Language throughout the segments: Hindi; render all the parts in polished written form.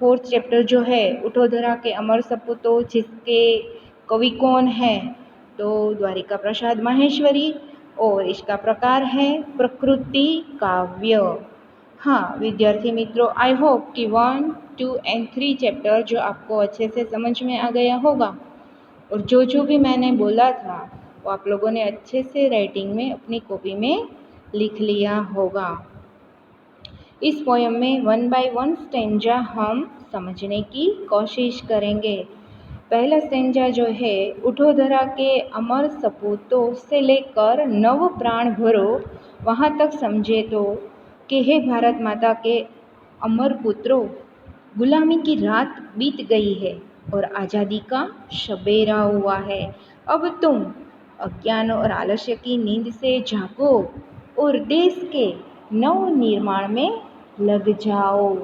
फोर्थ चैप्टर जो है उठोधरा के अमर सपूतों, जिसके कवि कौन है तो द्वारिका प्रसाद माहेश्वरी, और इसका प्रकार है प्रकृति काव्य। हाँ विद्यार्थी मित्रों, आई होप कि 1, 2 एंड 3 चैप्टर जो आपको अच्छे से समझ में आ गया होगा, और जो भी मैंने बोला था वो आप लोगों ने अच्छे से राइटिंग में अपनी कॉपी में लिख लिया होगा। इस पोयम में 1 बाय 1 स्टेंजा हम समझने की कोशिश करेंगे। पहला स्टेंजा जो है, उठोधरा के अमर सपूतों से लेकर नव प्राण भरो वहाँ तक समझे तो कि हे भारत माता के अमर पुत्रों, गुलामी की रात बीत गई है और आज़ादी का शबेरा हुआ है। अब तुम अज्ञान और आलस्य की नींद से जागो और देश के नव निर्माण में लग जाओ।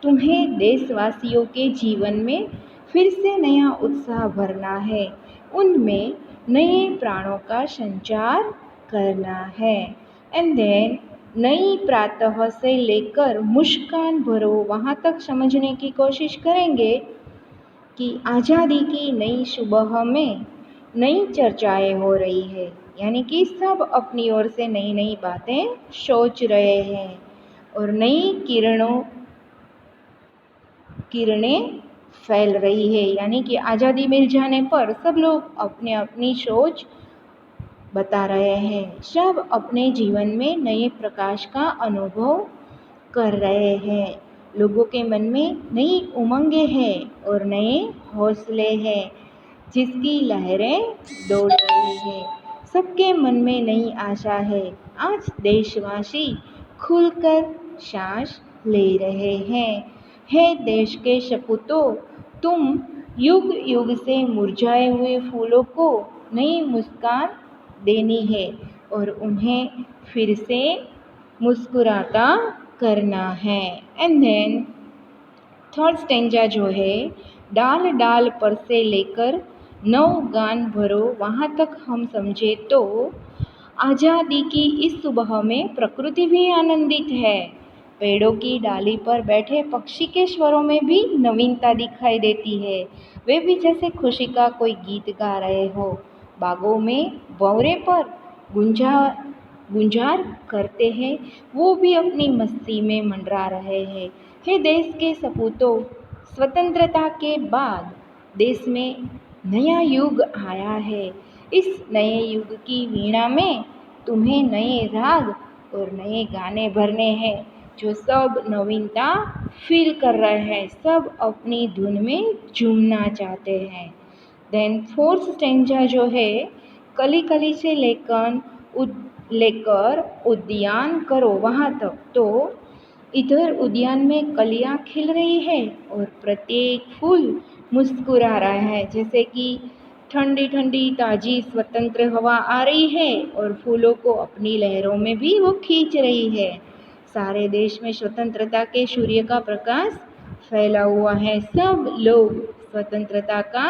तुम्हें देशवासियों के जीवन में फिर से नया उत्साह भरना है, उनमें नए प्राणों का संचार करना है। एंड देन नई प्रातः से लेकर मुस्कान भरो वहाँ तक समझने की कोशिश करेंगे कि आज़ादी की नई सुबह में नई चर्चाएं हो रही है, यानी कि सब अपनी ओर से नई नई बातें सोच रहे हैं और नई किरणें फैल रही है, यानी कि आज़ादी मिल जाने पर सब लोग अपने अपनी सोच बता रहे हैं, सब अपने जीवन में नए प्रकाश का अनुभव कर रहे हैं। लोगों के मन में नई उमंगें हैं और नए हौसले हैं, जिसकी लहरें दौड़ रही हैं। सबके मन में नई आशा है। आज देशवासी खुलकर सांस ले रहे हैं। हे देश के सपूतों, तुम युग युग से मुरझाए हुए फूलों को नई मुस्कान देनी है और उन्हें फिर से मुस्कुराता करना है। एंड देन थर्ड स्टेंजा जो है, डाल डाल पर से लेकर नव गान भरो वहाँ तक हम समझे तो आज़ादी की इस सुबह में प्रकृति भी आनंदित है। पेड़ों की डाली पर बैठे पक्षी के स्वरों में भी नवीनता दिखाई देती है, वे भी जैसे खुशी का कोई गीत गा रहे हो। बागों में भंवरे पर गुंजार करते हैं, वो भी अपनी मस्ती में मंडरा रहे हैं। हे देश के सपूतों, स्वतंत्रता के बाद देश में नया युग आया है। इस नए युग की वीणा में तुम्हें नए राग और नए गाने भरने हैं, जो सब नवीनता फील कर रहे हैं, सब अपनी धुन में झूमना चाहते हैं। देन फोर्थ स्टेंजा जो है, कली कली से लेकर उद्यान करो वहाँ तक तो इधर उद्यान में कलियां खिल रही है और प्रत्येक फूल मुस्कुरा रहा है, जैसे कि ठंडी ठंडी ताजी स्वतंत्र हवा आ रही है और फूलों को अपनी लहरों में भी वो खींच रही है। सारे देश में स्वतंत्रता के सूर्य का प्रकाश फैला हुआ है। सब लोग स्वतंत्रता का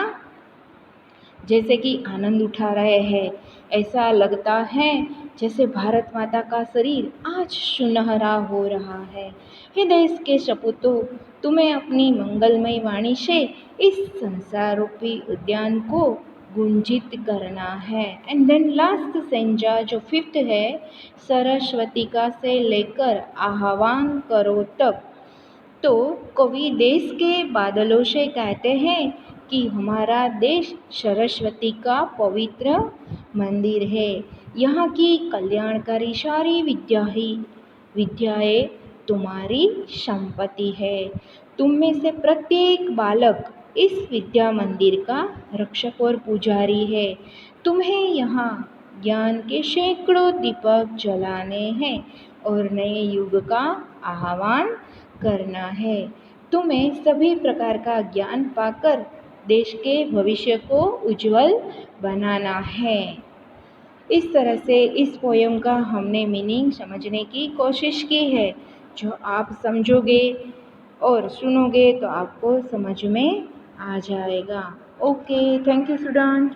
जैसे कि आनंद उठा रहे हैं। ऐसा लगता है जैसे भारत माता का शरीर आज सुनहरा हो रहा है। हे देश के सपूतों, तुम्हें अपनी मंगलमय वाणी से इस संसार रूपी उद्यान को गुंजित करना है। एंड देन लास्ट सेंजा जो फिफ्थ है, सरस्वती का से लेकर आह्वान करो तक तो कवि देश के बादलों से कहते हैं कि हमारा देश सरस्वती का पवित्र मंदिर है। यहाँ की कल्याणकारी सारी विद्याएं तुम्हारी संपत्ति है। तुम में से प्रत्येक बालक इस विद्या मंदिर का रक्षक और पुजारी है। तुम्हें यहाँ ज्ञान के सैकड़ों दीपक जलाने हैं और नए युग का आह्वान करना है। तुम्हें सभी प्रकार का ज्ञान पाकर देश के भविष्य को उज्जवल बनाना है। इस तरह से इस पोयम का हमने मीनिंग समझने की कोशिश की है। जो आप समझोगे और सुनोगे तो आपको समझ में आ जाएगा। Okay, thank you student.